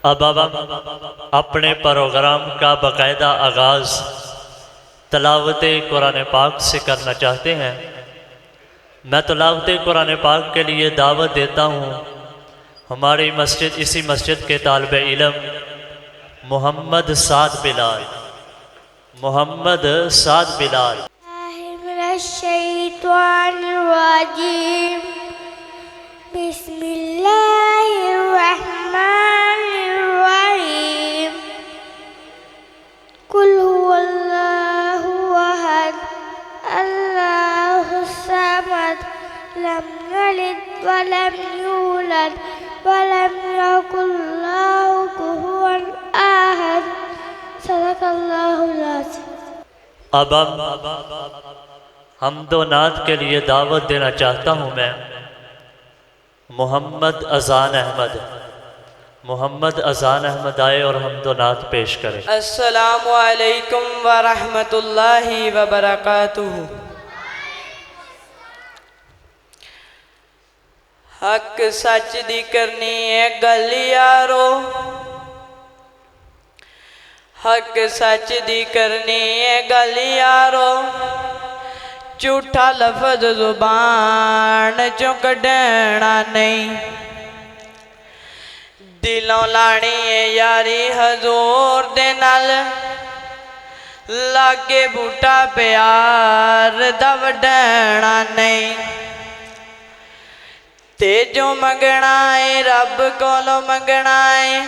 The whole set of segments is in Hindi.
अब हम अपने प्रोग्राम का बाकायदा आगाज़ तलावत कुरान पाक से करना चाहते हैं। मैं तलावत कुरान पाक के लिए दावत देता हूँ हमारी मस्जिद, इसी मस्जिद के तालिब इल्म मोहम्मद साद बिलाल। बिस्मिल्लाहिर्रहमानिर्रहीम। कुल हुवल्लाहु अहद अल्लाहुस समद लम यलिद वलम यूलद वलम यकुल लहु कुफुवन अहद। सदक़ल्लाहुल अज़ीम। अब हम दो नात के लिए दावत देना चाहता हूँ मैं मोहम्मद अज़ान अहमद आए और हम दो नात पेश करें। अस्सलामु अलैकुम व रहमतुल्लाहि व बरकातुहू। हक सच दी करनी है गल यारो, हक सच दी करनी है गल यारो। झूठा लफ्ज़ ज़ुबान चों कढ़ना नहीं, दिलों लानी है यारी हजूर दे नाल। लागे बूटा प्यार दा वडना नहीं, ते जो मंगना है रब कोलों मंगना है,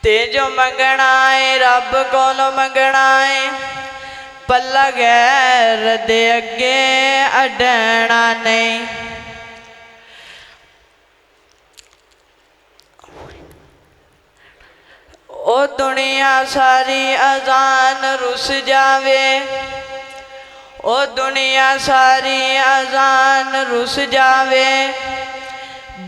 ते जो मंगना है रब कोलों मंगना है। पल्ला गैर दे अगे अडना नहीं। ओ दुनिया सारी अजान रुस जावे, ओ दुनिया सारी अजान रुस जावे।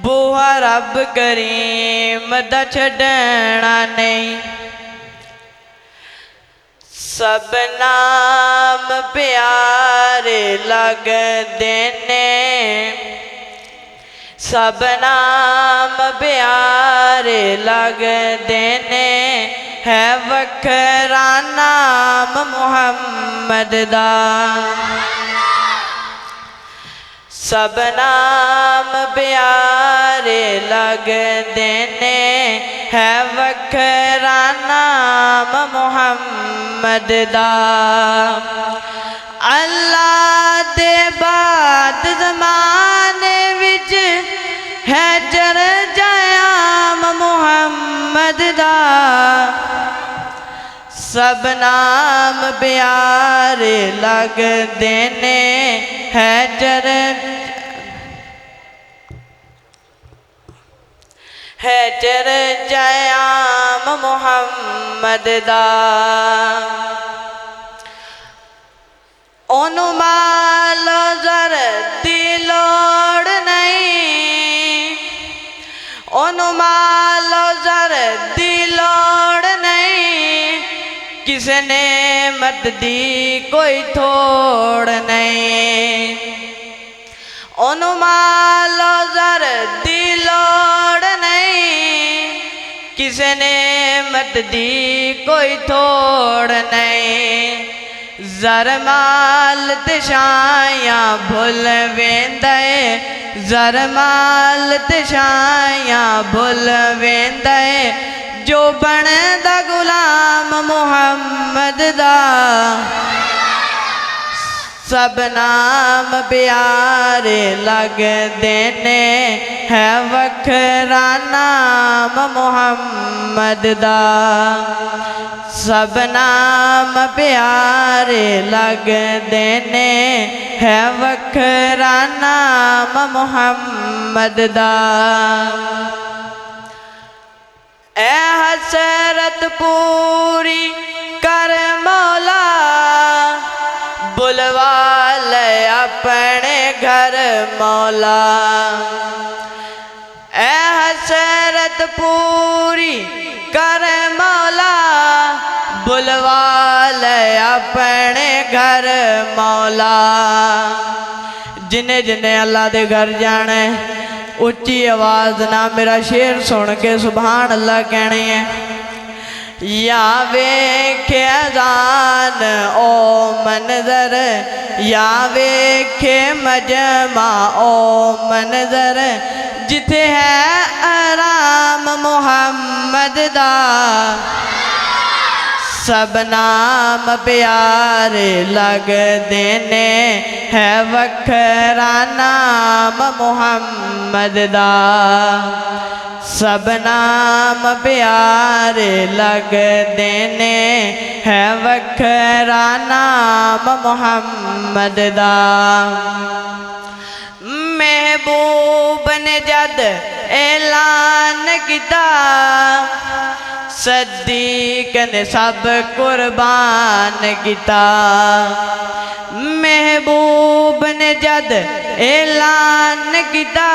बूहा रब करीम दा छड़ना नहीं। सब नाम प्यारे लगदे ने, सब नाम प्यारे लगदे ने। है वखरा नाम मुहम्मद दा, सब नाम प्यारे लगदे ने। है वखरा नाम मुहम्मद दा। अल्लाह दे बाद ज़माने विच है चर्चायाम मुहम्मद दा। सब नाम प्यारे लगदे ने। है चर्चायाम मुहम्मद दा। ओनू मालो ज़र दी लोड़ नहीं, ओनू मालो ज़र दी लोड़ नहीं। किसने मत दी कोई थोड़ नहीं, ओनू मालो ज़र दी लोड़ नहीं। किसने मत दी कोई थोड़ नहीं। ज़र माल ते शायां भुल वेंदा है, ज़र माल ते शायां भुल वेंदा है। जो बनदा गुलाम मुहम्मद दा। सब नाम प्यारे लगदे ने। है वखरा नाम मुहम्मद दा। सब नाम प्यारे लगदे ने। है वखरा नाम मुहम्मद दा। ए हसरत पूरी कर मौला, बुलवा ले अपने घर मौला। ए हसरत पूरी कर मौला, बुलवा ले अपने घर मौला। जिन्हें जिन्हें अल्लाह दे घर जाना है उच्ची आवाज ना मेरा शेर सुन के सुभान अल्लाह कहने है। या वेखे अजान ओ मंजर, या वेखे मजमा ओ मंजर, जिथे है आराम मुहम्मद दा, सब नाम प्यारे लगदे ने, है वखरा नाम मुहम्मद दा, सब नाम प्यारे लगदे ने, है वखरा नाम मुहम्मद दा। महबूब ने जद ऐलान किता, सदीक ने सब कुर्बान किता। महबूब ने जद ऐलान किता,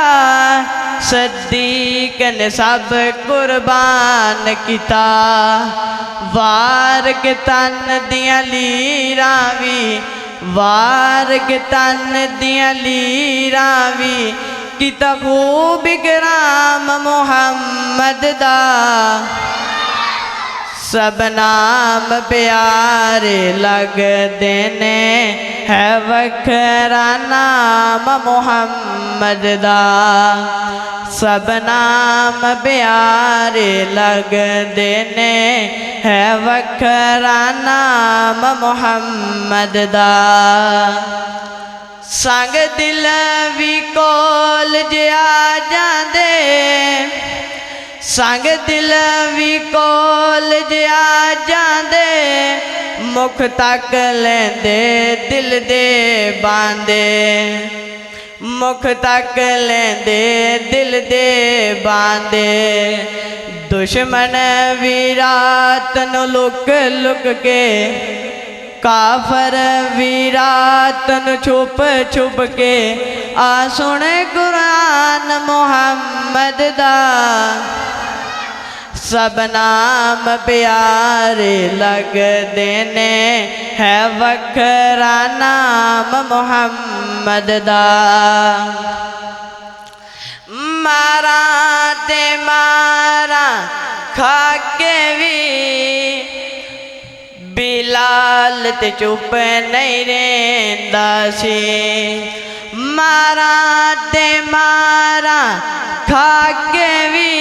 सदीक ने सब कुर्बान किता। वार के तन दियां लीरां वी, वार के तन दियां लीरां वी, किता खूब इकराम मुहम्मद दा, सब नाम प्यारे लगदे ने, है वखरा नाम मुहम्मद दा, सब नाम प्यारे लगदे ने, है वखरा नाम मुहम्मद दा। संग दिल भी कोल जिया जांदे, संग दिल भी कोल जिया जांदे, मुख तक लेंदे दिल दे बांदे, मुख तक लेंदे दिल दे बांदे। दुश्मन भी रात नु लुक लुक के, काफर भी रात नु छुप छुप के, आ सुने कुरान मुहम्मद दा, सब नाम प्यारे लगदे ने, है वखरा नाम मुहम्मद दा। मारा ते मारा खाके भी, बिलाल ते चुप नहीं रेंदा सी। मारा ते मारा खाके भी,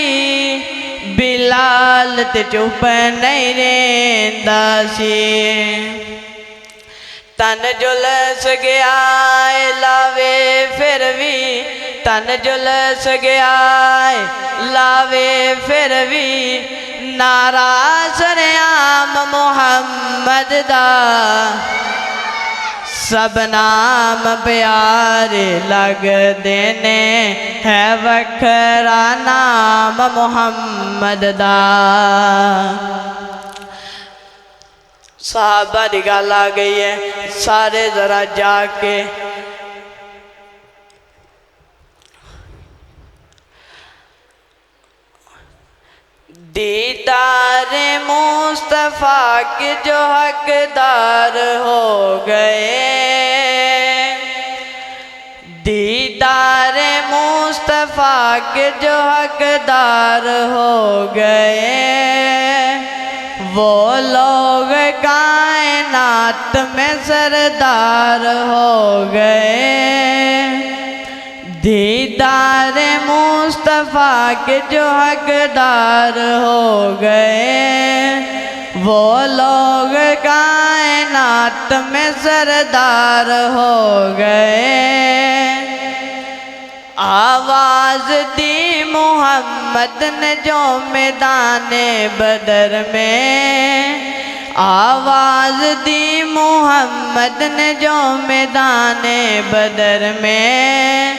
बिलाल ते चुप नहीं रेंदा सी। तन जुलस गया लावे फिर भी, तन जुलस गया लावे फिर भी, नारा सरेआम मुहम्मद दा, सब नाम प्यारे लगदे ने, है वखरा नाम मुहम्मद दा। साहबा दी गल आ गई है, सारे जरा जाके दीदार मुस्तफ़ा के जो हकदार हो गए, दीदार मुस्तफ़ा के जो हकदार हो गए, वो लोग कायनात में सरदार हो गए। दीदार मुस्तफ़ा के जो हकदार हो गए, वो लोग कायनात में सरदार हो गए। आवाज़ दी मोहम्मद ने जो मैदाने बदर में, आवाज़ दी मोहम्मद ने जो मैदाने बदर में,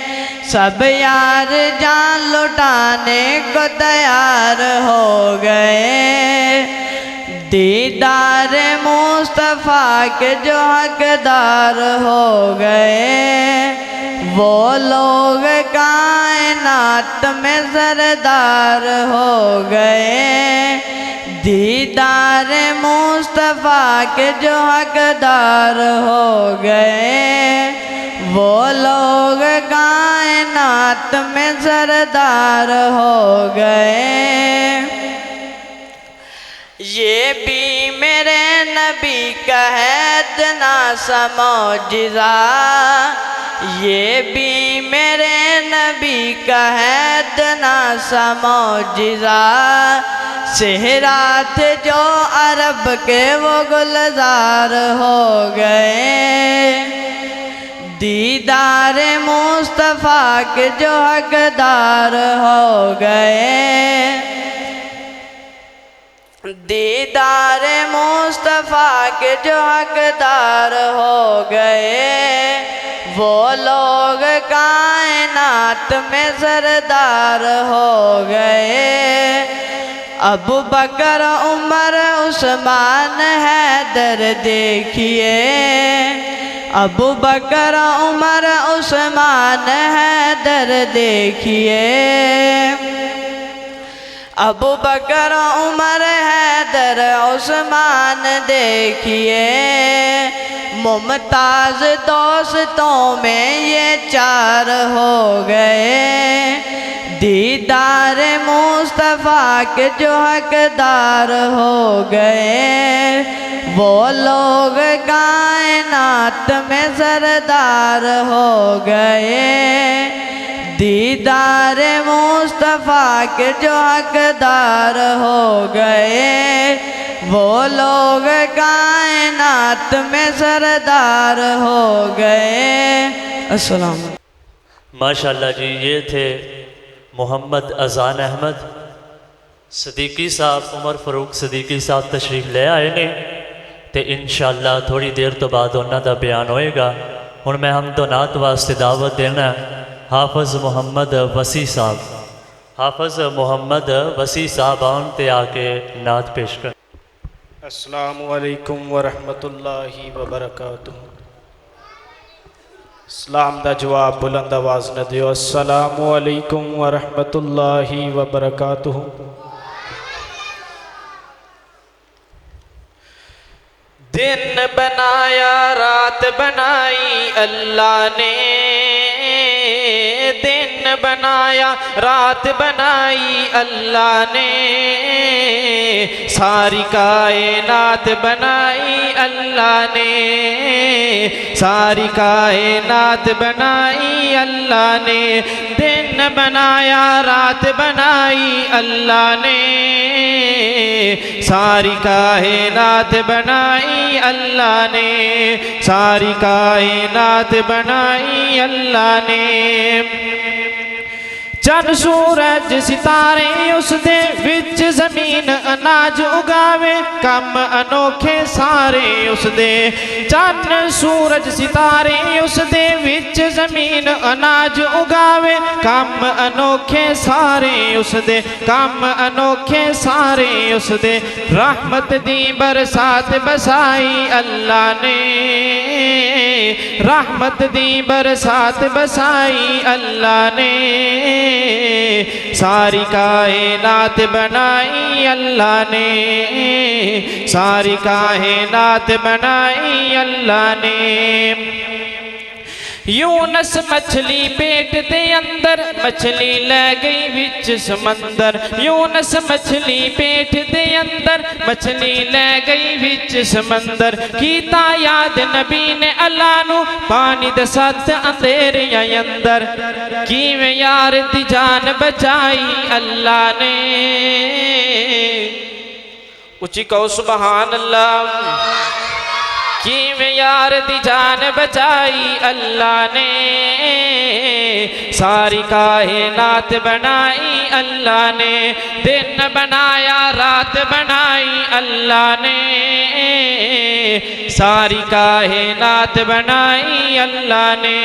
सब यार जान लुटाने को तैयार हो गए। दीदार मुस्तफ़ा के जो हकदार हो गए, वो लोग कायनात में सरदार हो गए। दीदार मुस्तफ़ा के जो हकदार हो गए, वो लोग कायनात नात में सरदार हो गए। ये भी मेरे नबी का है इतना सा मौजिज़ा, ये भी मेरे नबी का है इतना सा मौजिज़ा। सेहरा थे जो अरब के वो गुलजार हो गए। दीदार मुस्तफ़ा के जो हकदार हो गए। दीदार मुस्तफ़ा के जो हकदार हो गए। वो लोग कायनात में सरदार हो गए। अबू बकर उमर उस्मान हैदर देखिए। अबू बकर उमर उस्मान हैदर देखिए। अबू बकर उमर हैदर उस्मान देखिए। मुमताज़ दोस्तों में ये चार हो गए। दीदार मुस्तफ़ा के जो हकदार हो गए। वो लोग कायनात में सरदार हो गए। दीदार मुस्तफ़ा के जो हकदार हो गए। वो लोग कायनात में सरदार हो गए। अस्सलाम। माशाल्लाह जी, ये थे मोहम्मद अजान अहमद सदीकी साहब। उमर फारूक सदीकी साहब तशरीफ ले आए ने ते इंशाअल्लाह थोड़ी देर तो बाद उन्हों का बयान होएगा। हुण मैं हमदो नात वास्ते दावत देना हाफिज़ मोहम्मद वसी साहब। हाफिज़ मोहम्मद वसी साहब आन ते आके नात पेश कर। अस्सलामु अलैकुम व रहमतुल्लाहि व बरकातुहू। सलाम दा जवाब बुलंद आवाज़ न दियो। अस्सलामु अलैकुम व रहमतुल्लाहि व बरकातुहू। दिन बनाया रात बनाई अल्लाह ने। दिन बनाया रात बनाई अल्लाह ने। सारी कायनात बनाई अल्लाह ने। सारी कायनात बनाई अल्लाह ने। दिन बनाया रात बनाई अल्लाह ने। सारी कायनात बनाई अल्लाह ने। सारी कायनात बनाई अल्लाह ने। चंद सूरज सितारे उस दे विच जमीन अनाज उगावे। कम अनोखे सारे उस दे। चंद सूरज सितारे उस दे विच जमीन अनाज उगावे। कम अनोखे सारे उस दे। कम अनोखे सारे उस दे। रहमत दी बरसात बसाई अल्लाह ने। रहमत दी बरसात बसाई अल्लाह ने। सारी कायनात बनाई अल्लाह ने। सारी कायनात बनाई अल्लाह ने। यूनस मछली पेट दे अंदर मछली ले गई विच समंदर। यूनस मछली पेट दे अंदर मछली ले गई विच समंदर। कीता याद नबी ने अल्लाह नू पानी दे सत अंधेरियां अंदर। किवें यार दी जान बचाई अल्लाह ने। उची कहो सुभान अल्लाह। किवें यार दी जान बचाई अल्लाह ने। सारी कायनात बनाई अल्लाह ने। दिन बनाया रात बनाई अल्लाह ने। सारी कायनात बनाई अल्लाह ने।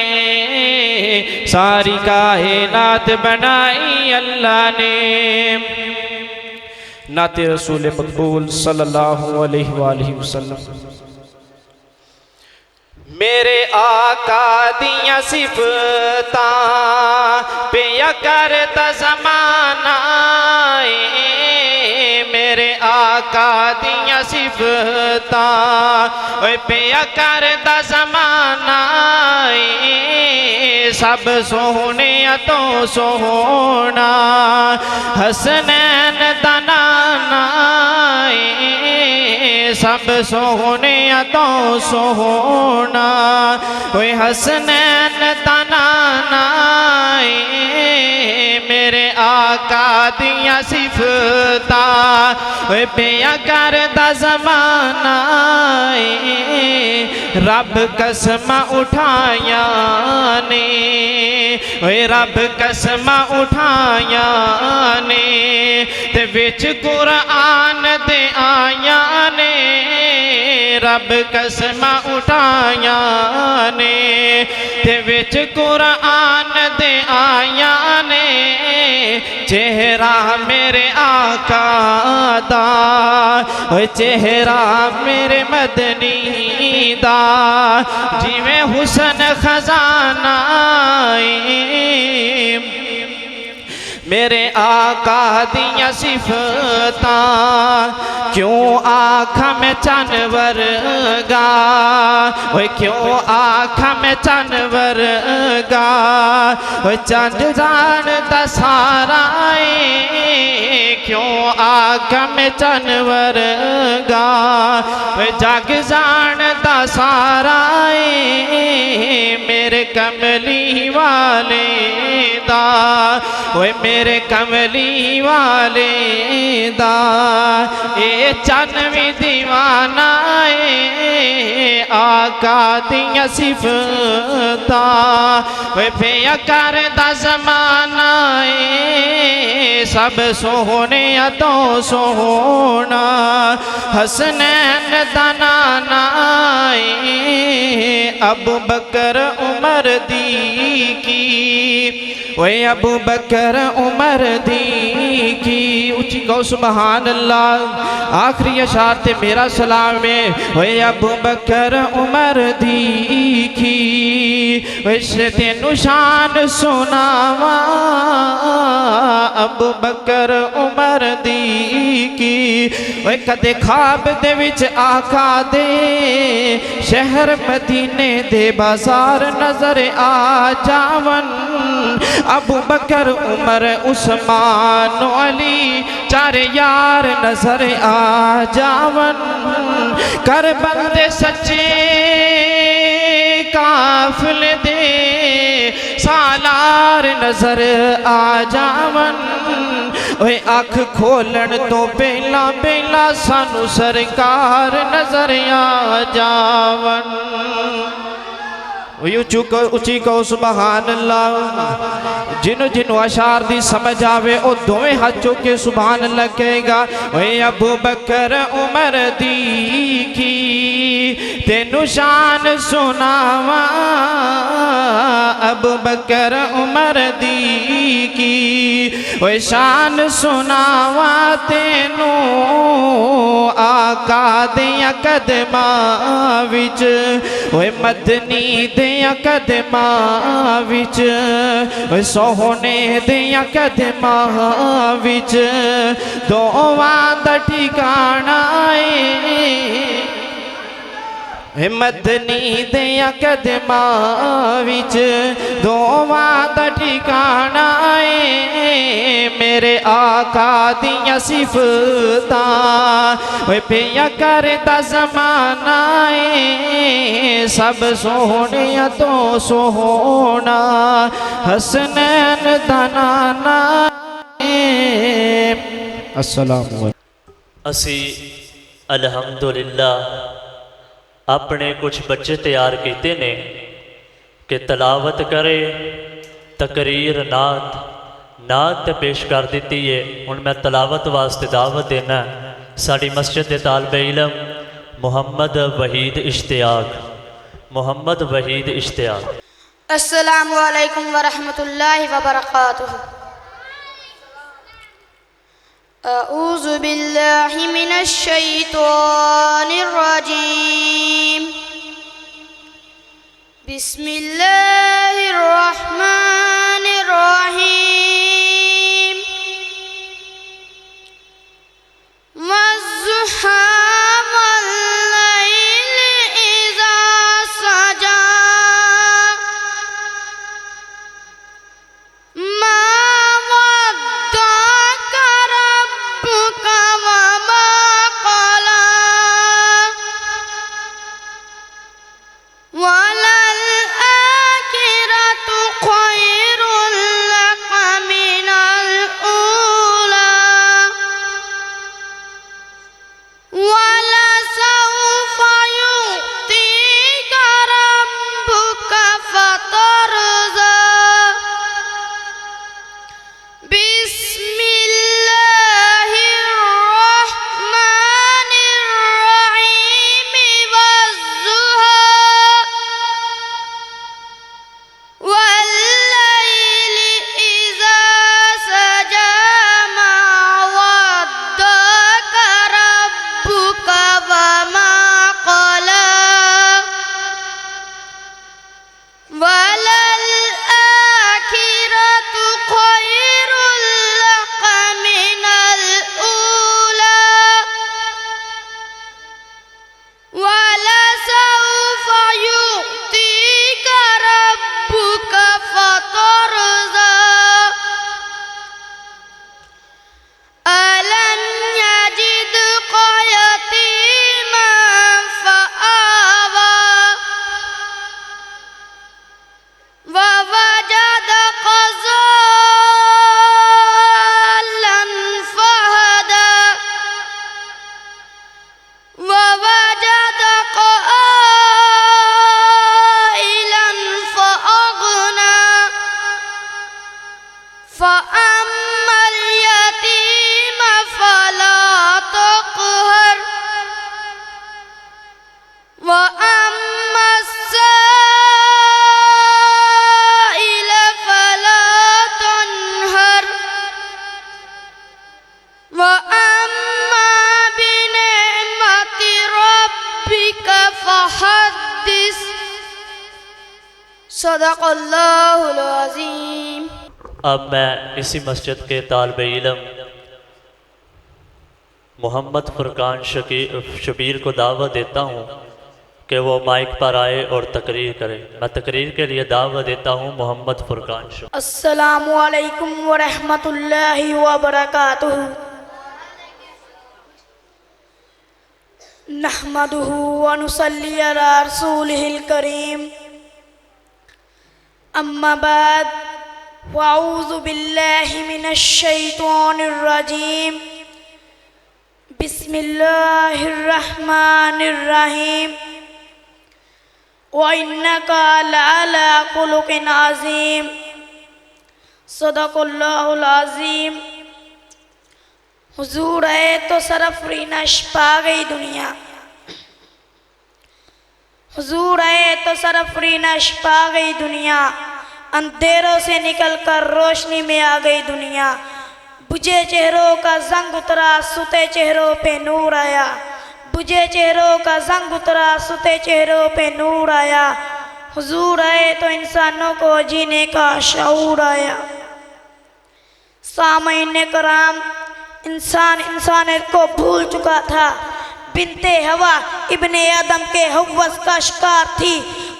सारी कायनात बनाई अल्लाह ने। नाते रसूल मकबूल सल्लल्लाहु अलैहि वसल्लम। मेरे आका दियां सिफतां पिया करता ज़माना। मेरे आका दियां सिफतां पिया करता ज़माना। सब सोहने तो सोहना हसनैन दा नाना सब सोहने तो सोहना कोई हसनैन दा नाना मेरे आका दिया सिफता पिया कर दा ज़माना रब कसम उठाया ने रब कसम उठाया ने ते विच कुरान दे आया ने रब कसम उठाया ने ते विच कुरान दे आया ने चेहरा मेरे आका दा चेहरा मेरे मदनी दा जिवें हुसन खजाना मेरे आका दिया सिफता क्यों आखा में जानवर गा क्यों आखा में जानवर गा चंद जान दा सारा क्यों आखा में जानवर गा जग जान दा सारा मेरे कमली वाले दा मेरे कमली वाले दा ए चनवी दीवाना आका दिया सिफता पिया कर दा ज़माना सब सोहने तो सोहना हसनैन दा नाना अबू बकर उमर दी की वे अबू बकर उमर दी की ऊंची गौ सुबहान अल्लाह आखिरी अशार ते मेरा सलाम है वे अबू बकर उमर दी की वैसे तेनु शान सुनावा अबू बकर उमर दी की वे कदे ख्वाब दे विच आका दे शहर मदीने दे बाजार नजर आ जावन अबू बकर उमर उस्मान अली चार यार नजर आ जावन कर बंदे सच्चे काफिले दे सालार नजर आ जावन ओए अख खोलन तो पहला पहला सानू सरकार नजर आ जावन उची कहो सुबहान अल्लाह जिन्हों जिन्हों अशार दी समझ आवे ओ दोवें हाथ चुके सुबहान अल्लाह कहेगा ओए अबू बकर उमर दी की तेनु शान सुनावा अबू बकर उमर दी की ओए शान सुनावा तेनु आका दिया कदमा विच ओए मदनी दे कदमा विच सोहने दिया कदमा विच दोवां दा ठिकाना मदनी दिया कदमा विच दोवां दा ठिकाना मेरे आका दिया सिफता पिया करदा ज़माना सब सोहने तो सोहना हसनैन दा नाना अस्सलाम असी अल्हम्दुलिल्लाह अपने कुछ बच्चे तैयार किए ने कि तलावत करे तकरीर नात पेश कर दी है। हुण मैं तलावत वास्ते दावत देना साड़ी मस्जिद के तालबे इलम मुहम्मद वहीद इश्तियाक। अस्सलामु अलैकुम वरहमतुल्लाहि वबरकातुहू। अऊज़ु बिल्लाहि मिनश शैतानिर रजीम। बिस्मिल्लाहिर रहमानिर रहीम। वज़्ज़ुहा वल्लैलि इज़ा सजा सदक़ल्लाहुल अज़ीम। अब मैं इसी मस्जिद के तालिब इल्म मोहम्मद फ़ुरकान शबीर को दावत देता हूँ कि वो माइक पर आए और तकरीर करे। मैं तकरीर के लिए दावत देता हूँ मोहम्मद फ़ुरकान शबीर। अस्सलामु अलैकुम व रहमतुल्लाहि व बरकातुहू। नहमदुहु व नुसल्ली अला रसूलिहिल करीम। अम्मा बाद वअऊज़ु बिल्लाहि मिनश शैतानिर रजीम। बिस्मिल्लाहिर रहमानिर रहीम। व इन्नका लअला खुलुक़िन अज़ीम। सदक़ल्लाहुल अज़ीम। हुजूर है तो सरफरीनश पा गई दुनिया। हुजूर है तो सरफरीनश पा गई दुनिया। अंधेरों से निकलकर रोशनी में आ गई दुनिया। बुझे चेहरों का जंग उतरा, सुते चेहरों पे नूर आया। बुझे चेहरों का जंग उतरा, सुते चेहरों पे नूर आया। हुजूर आए तो इंसानों को जीने का शऊर आया। सामईन कराम, इंसान इंसानियत को भूल चुका था। बिनते हवा इब्ने आदम के हव्वस का शिकार थी।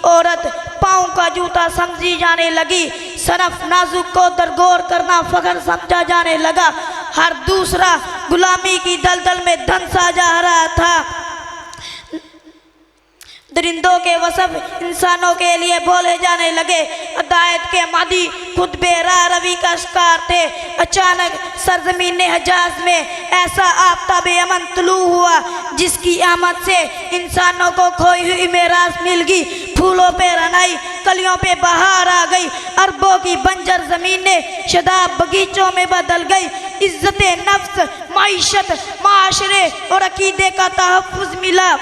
औरत पाँव का जूता समझी जाने लगी। सरफ नाजुक को दरगोर करना फख्र समझा जाने लगा। हर दूसरा गुलामी की दलदल में धंसा जा रहा था। दरिंदों के वसफ इंसानों के लिए बोले जाने लगे। अदायत के मादी खुद बेरा रवि का शिकार थे। अचानक सरजमीन हजाज में ऐसा आफ्ताब अमन तुलू हुआ जिसकी आमद से इंसानों को खोई हुई मेरास मिल गई। फूलों पे रनाई, कलियों पे बहार आ गई। अरबों की बंजर जमीनें शदाब बगीचों में बदल गई। इज्जत नफ्स, माइशत, माशरे और अकीदे का तहफ़्फ़ुज़ मिला।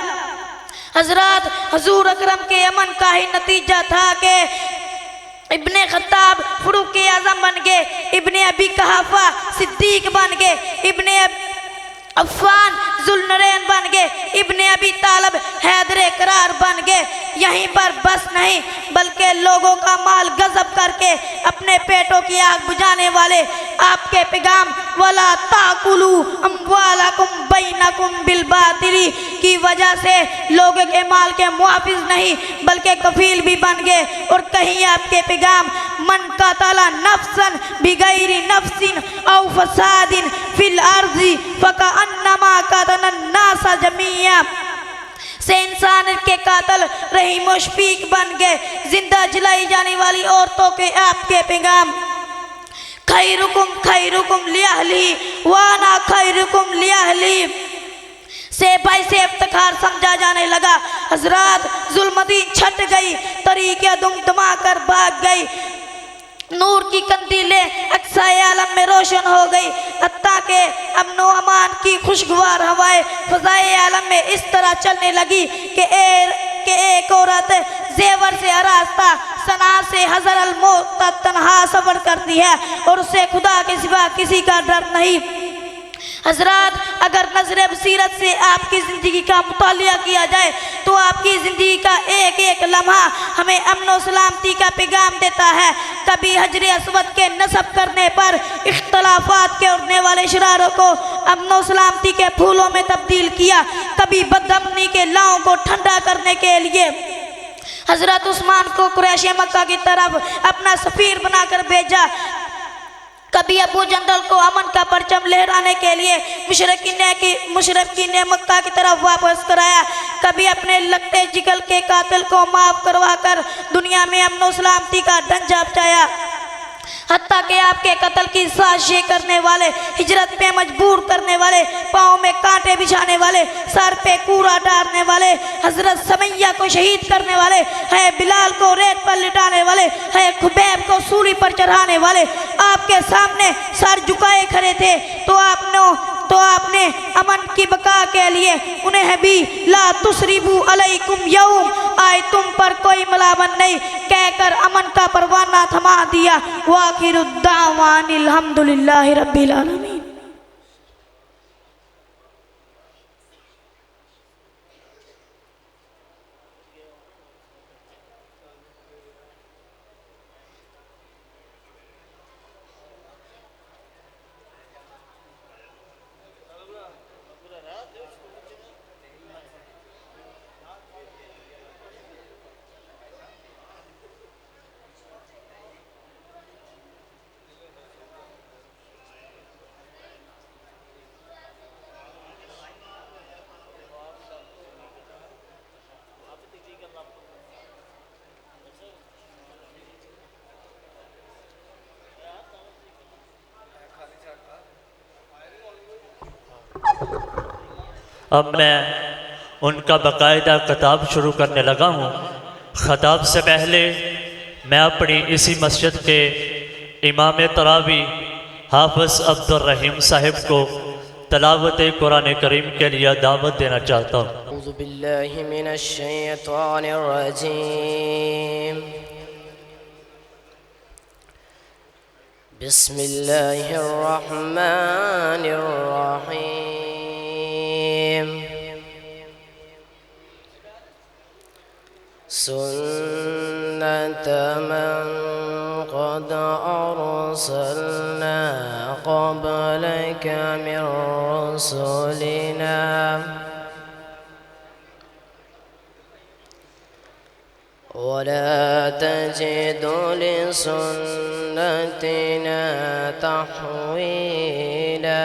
हजरत हजूर अकरम के अमन का ही नतीजा था कि इब्ने खत्ताब फरूक आज़म बन गए। इब्ने अबी कहाफा सिद्दीक बन गए। इब्ने अफ़ान जुल्नरैन बन गए। इब्ने अबी तालब हैदर करार बन गए। यहीं पर बस नहीं बल्कि लोगों का माल गजब करके अपने पेटों की आग बुझाने वाले आपके पैगाम वला ताकुलू अम्वालकुम बैनकुम बिल बातिली की वजह से लोगों के माल के मुआफिज नहीं बल्कि कफील भी बन गए। और कहीं आपके पैगाम मन का ताला नफ्सन बिगैरी नफ्सिन औ फसादिन फिल अर्ज़ी फका अन्नमा कातन अन्नास जमीया से इंसान के कातल रहीम व शफीक बन गए। जिंदा जलाई जाने वाली औरतों के आपके पैगाम खैरुकुम लिअहली वाना खैरुकुम लिअहली से भाई से इफ्तिखार समझा जाने लगा। हजरात जुल्मदीन छट गई, तरीके दुमदमा कर भाग गई। नूर की कंदीलें अक्साए आलम में रोशन हो गई। हत्ता के अमनो अमान की खुशगवार हवाएं फ़ज़ाए आलम में इस तरह चलने लगी कि एक औरत जेवर से आरास्ता सना से हज़र अल मौत तन्हा सफ़र करती है और उसे खुदा के सिवा किसी का डर नहीं। हजरात अगर नजर बसीरत से आपकी ज़िंदगी का मुतालिया किया जाए तो आपकी ज़िंदगी का एक एक लम्हा हमें अमन सलामती का पैगाम देता है। कभी हजर अस्वद के नस्ब करने पर इख्तलाफात के उड़ने वाले शरारों को अमन सलामती के फूलों में तब्दील किया। कभी बदअमनी के लाओं को ठंडा करने के लिए हजरत उस्मान को कुरैश मक्का की तरफ अपना सफ़ीर बनाकर भेजा। कभी अबू जंदल को अमन का परचम लहराने के लिए मुशरकीन ने मक्का की तरफ वापस कराया। कभी अपने लगते जिगल के कातिल को माफ़ करवा कर दुनिया में अमन और सलामती का ढंजा बचाया। हत्ता कि आपके कत्ल की साजिशें करने वाले, हिजरत पे मजबूर करने वाले, पाँव में कांटे बिछाने वाले, सर पे कूड़ा डालने वाले, हजरत समैया को शहीद करने वाले, है बिलाल को रेत पर लिटाने वाले, है खुबैब को सूली पर चढ़ाने वाले आपके सामने सर झुकाए खड़े थे तो आपने अमन की बका के लिए उन्हें भी ला तुसरिबू अलैकुम यौम, आए तुम पर कोई मलामत नहीं कहकर अमन का परवाना थमा दिया। वाखिरुद्दावानिल हम्दुलिल्लाहि रब्बिल आलमीन। अब मैं उनका बाकायदा खिताब शुरू करने लगा हूँ। खिताब से पहले मैं अपनी इसी मस्जिद के इमाम तरावी हाफिज़ अब्दुल रहीम साहिब को तलावत कुरान करीम के लिए दावत देना चाहता हूँ। अऊज़ु बिल्लाहि मिनश शैतानिर रजीम। बिस्मिल्लाहिर रहमानिर रहीम। सुन्नत मन क़द अरसलना क़ब्लक मिन रसूलिना वला तजिद लिसुन्नतिना तहवीला।